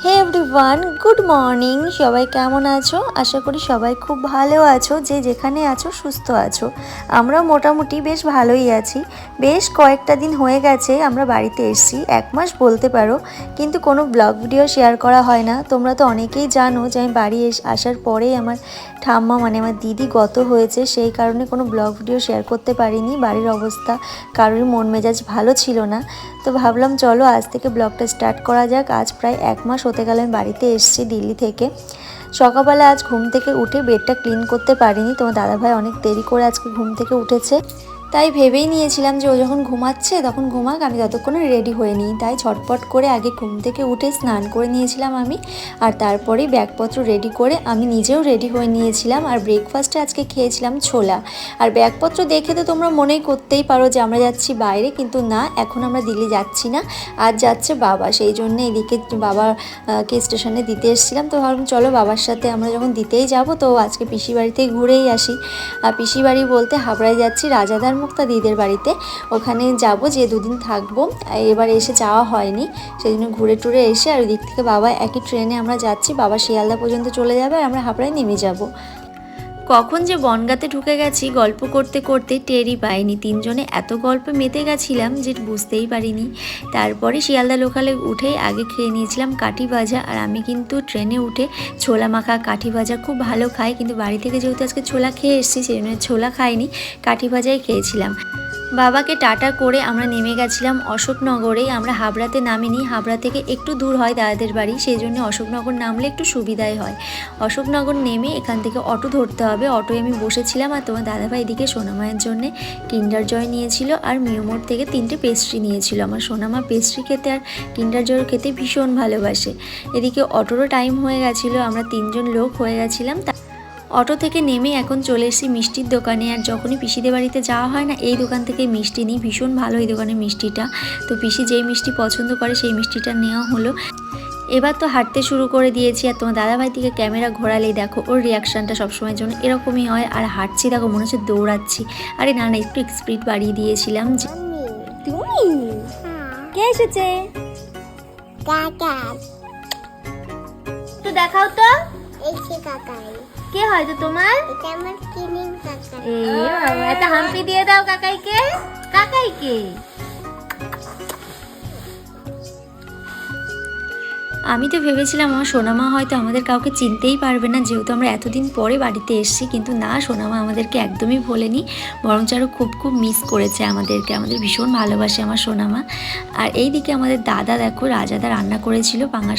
হে everyone, good morning. সবাই কেমন আছো? আশা করি সবাই খুব ভালো আছো, যে যেখানে আছো সুস্থ আছো। আমরা মোটামুটি বেশ ভালোই আছি। বেশ কয়েকটা দিন হয়ে গেছে আমরা বাড়িতে এসেছি, 1 মাস বলতে পারো, কিন্তু কোনো ব্লগ ভিডিও শেয়ার করা হয় না। তোমরা তো অনেকেই জানো যে আমি বাড়ি আসার পরেই আমার ঠাম্মা মানে আমার দিদি গত হয়েছে, সেই কারণে কোনো ব্লগ ভিডিও শেয়ার করতে পারিনি। বাড়ির অবস্থা কারোর মন মেজাজ ভালো ছিল না, তো ভাবলাম চলো আজ থেকে ব্লগটা স্টার্ট করা যাক। আজ প্রায় 1 মাস হতে গেল আমি বাড়িতে এসেছি দিল্লি থেকে। সকালবেলা আজ ঘুম থেকে উঠে বেডটা ক্লিন করতে পারিনি, তোমার দাদাভাই অনেক দেরি করে আজকে ঘুম থেকে উঠেছে, তাই ভেবেই নিয়েছিলাম যে ও যখন ঘুমাচ্ছে তখন ঘুমাক, আমি ততক্ষণে রেডি হয়ে নিই। তাই ঝটপট করে আগে ঘুম থেকে উঠে স্নান করে নিয়েছিলাম আমি, আর তারপরেই ব্যাগপত্র রেডি করে আমি নিজেও রেডি হয়ে নিয়েছিলাম। আর ব্রেকফাস্টে আজকে খেয়েছিলাম ছোলা। আর ব্যাগপত্র দেখে তো তোমরা মনেই করতেই পারো যে আমরা যাচ্ছি বাইরে, কিন্তু না, এখন আমরা দিল্লি যাচ্ছি না, আজ যাচ্ছে বাবা। সেই জন্য এদিকে বাবাকে স্টেশনে দিতে এসেছিলাম, তো ভাবলাম চলো বাবার সাথে আমরা যখন দিতেই যাব তো আজকে পিসি বাড়িতেই ঘুরেই আসি। আর পিসি বাড়ি বলতে হাবড়ায় যাচ্ছি রাজাদার মুক্তা দিদির বাড়িতে, ওখানে যাব, যে 2 দিন থাকবো। এবার এসে যাওয়া হয়নি, সেই জন্য ঘুরে টুরে এসে আর ওই দিক থেকে বাবা একই ট্রেনে আমরা যাচ্ছি। বাবা শিয়ালদা পর্যন্ত চলে যাবে আর আমরা হাবড়ায় নেমে যাব। কখন যে বনগাঁতে ঢুকে গেছি গল্প করতে করতে টেরই পাইনি, তিনজনে এত গল্পে মেতে গেছিলাম যে বুঝতেই পারিনি। তারপরে শিয়ালদা লোকালে উঠে আগে খেয়ে নিয়েছিলাম কাঠি ভাজা, আর আমি কিন্তু ট্রেনে উঠে ছোলা মাখা কাঠি ভাজা খুব ভালো খাই, কিন্তু বাড়ি থেকে যেহেতু আজকে ছোলা খেয়ে এসেছি সেই জন্য ছোলা খাইনি, কাঠি ভাজাই খেয়েছিলাম। বাবাকে টাটা করে আমরা নেমে গেছিলাম অশোকনগরে। আমরা হাবড়াতে নামিনি, হাবড়া থেকে একটু দূর হয় দাদাদের বাড়ি, সেই জন্য অশোকনগর নামলে একটু সুবিধাই হয়। অশোকনগর নেমে এখান থেকে অটো ধরতে হবে, অটোয় আমি বসেছিলাম। আর তোমার দাদাভাই এদিকে সোনামায়ের জন্য কিন্ডার জয় নিয়েছিল আর মিউমোর থেকে 3টে পেস্ট্রি নিয়েছিল। আমার সোনামা পেস্ট্রি খেতে আর কিন্ডার জয় খেতে ভীষণ ভালোবাসে। এদিকে অটোরও টাইম হয়ে গেছিলো, আমরা 3জন লোক হয়ে গেছিলাম। অটো থেকে নেমে এখন চলে এসেছি মিষ্টির দোকানে। আর যখনই পিসিদের বাড়িতে যাওয়া হয় না, এই দোকান থেকে মিষ্টি নিই, ভীষণ ভালো এই দোকানের মিষ্টিটা। তো পিসি যেই মিষ্টি পছন্দ করে সেই মিষ্টিটা নেওয়া হলো। এবার তো হাঁটতে শুরু করে দিয়েছি, আর তোমার দাদাভাই দিকে ক্যামেরা ঘোরালেই দেখো ওর রিয়াকশানটা সবসময়ের জন্য এরকমই হয়। আর হাঁটছি দেখো মনে হচ্ছে দৌড়াচ্ছি। আরে না না, একটু স্পিড বাড়িয়ে দিয়েছিলাম। তুমি কে এসেছে? তো দেখাও তো কে হয় তো তোমার? এটা আমার কিনিং কাকা। একটা হাম্পি দিয়ে দাও কাকাইকে। কাকাইকে আমি তো ভেবেছিলাম আমার সোনামা হয়তো আমাদের কাউকে চিনতেই পারবে না, যেহেতু আমরা এতদিন পরে বাড়িতে এসেছি, কিন্তু না, সোনামা আমাদেরকে একদমই ভোলেনি, বরঞ্চ আরও খুব খুব মিস করেছে আমাদেরকে। আমাদের ভীষণ ভালোবাসে আমার সোনামা। আর এই দিকে আমাদের দাদা দেখো রাজাদা রান্না করেছিল পাঙাশ